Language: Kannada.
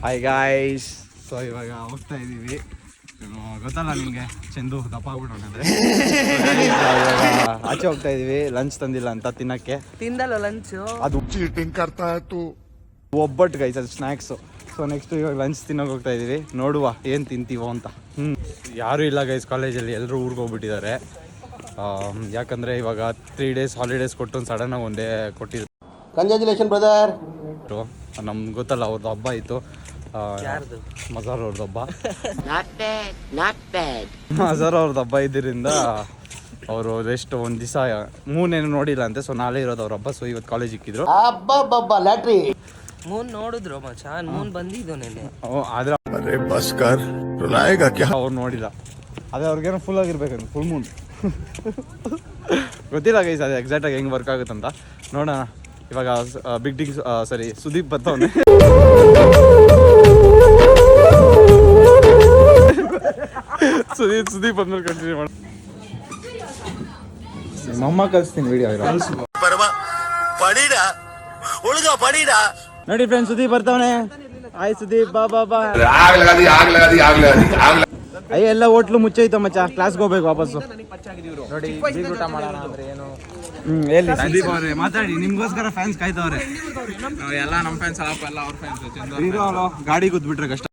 Hi guys. ಸೊ ಇವಾಗ ಹೋಗ್ತಾ ಇದ್ದೀವಿ. ಗೊತ್ತಲ್ಲ ನಿಮಗೆ, ಚಂದು ದಪ್ಪ ಆಗ್ಬಿಟ್ಟೆ. ಆಚೆ ಹೋಗ್ತಾ ಇದೀವಿ. ಲಂಚ್ ತಂದಿಲ್ಲ ಅಂತ ತಿನ್ನಕ್ಕೆ. ತಿಂದಲ್ಲ ಲಂಚು, ಅದು ಚೀಟಿಂಗ್ ಕರ್ತಾ ಇತ್ತು. ಒಬ್ಬಟ್ಟು ಗೈಸ್, ಅದು ಸ್ನ್ಯಾಕ್ಸು. ಸೊ ನೆಕ್ಸ್ಟ್ ಇವಾಗ ಲಂಚ್ ತಿನ್ನೋಕೆ ಹೋಗ್ತಾ ಇದೀವಿ. ನೋಡುವ ಏನು ತಿಂತೀವೋ ಅಂತ. ಯಾರೂ ಇಲ್ಲ ಗೈಸ್ ಕಾಲೇಜಲ್ಲಿ, ಎಲ್ಲರೂ ಊರಿಗೆ ಹೋಗ್ಬಿಟ್ಟಿದ್ದಾರೆ. ಯಾಕಂದರೆ ಇವಾಗ 3 days ಹಾಲಿಡೇಸ್ ಕೊಟ್ಟು ಒಂದು ಸಡನ್ನಾಗಿ ಒಂದೇ ಕೊಟ್ಟಿದ್ರು. Congratulation brother. ನಮ್ಗೆ ಗೊತ್ತಲ್ಲ, ಅವ್ರದ್ದು ಹಬ್ಬ ಇತ್ತು. ಮಜಾರ್ ಅವ್ರದ್ದು ಹಬ್ಬ. ಮಜಾರ್ ಅವ್ರದ್ದು ಹಬ್ಬ ಇದ್ದರಿಂದ ಅವರು ಎಷ್ಟು ಒಂದು ದಿವಸ ಮೂನೇನು ನೋಡಿಲ್ಲ ಅಂತೆ. ಸೊ ನಾಳೆ ಇರೋದು ಅವ್ರ ಹಬ್ಬ. ಸೊ ಇವತ್ತು ಕಾಲೇಜ್ ಇಕ್ಕಿದ್ರು. ಲ್ಯಾಟ್ರಿ ಮೂನ್ ನೋಡಿದ್ರು ಮಚಾನ್, ಮೂನ್ ಬಂದಿದ್ದು ನೆನೆ. ಆದ್ರೆ ಅವ್ರು ನೋಡಿಲ್ಲ. ಅದೇ ಅವ್ರಿಗೇನೋ ಫುಲ್ ಆಗಿರ್ಬೇಕಂತ, ಫುಲ್ ಮೂನ್. ಗೊತ್ತಿಲ್ಲ ಗೈಸ್ ಅದು ಎಕ್ಸಾಕ್ಟಾಗಿ ಹೆಂಗೆ ವರ್ಕ್ ಆಗುತ್ತಂತ. ನೋಡೋಣ. ಇವಾಗ ಬಿಗ್ ಡಿಂಗ್ ಸುದೀಪ್ ಬರ್ತಾವನೆ. ಸುದೀಪ್ ಬಂದ್ಮೇಲೆ ಕಂಟಿನ್ಯೂ ಮಾಡ. ನಮ್ಮಮ್ಮ ಕಳಿಸ್ತೀನಿ ವಿಡಿಯೋ. ನೋಡಿ ಫ್ರೆಂಡ್ಸ್, ಸುದೀಪ್ ಬರ್ತಾವನೆ. ಆಯ್ ಸುದೀಪ್, ಬಾ ಬಾ ಬಾ. ಅಯ್ಯ, ಎಲ್ಲ ಹೋಟ್ಲು ಮುಚ್ಚೈತ ಮಚ್ಚ. ಕ್ಲಾಸ್ಗೆ ಹೋಗ್ಬೇಕು ವಾಪಸ್ಸು. ನೋಡಿ ಊಟ ಮಾಡೋಣ ಅಂದ್ರೆ ಏನು. ಎಲ್ಲಿ ಸುದೀಪ್ ಅವ್ರೆ ಮಾತಾಡಿ, ನಿಮ್ಗೋಸ್ಕರ ಫ್ಯಾನ್ಸ್ ಕಾಯ್ತವ್ರೆ. ಎಲ್ಲ ನಮ್ಮ ಫ್ಯಾನ್ಸ್ ಎಲ್ಲ ಅವ್ರ ಫ್ಯಾನ್ಸ್. ಗಾಡಿ ಕೂತ್ಬಿಟ್ರೆ ಕಷ್ಟ.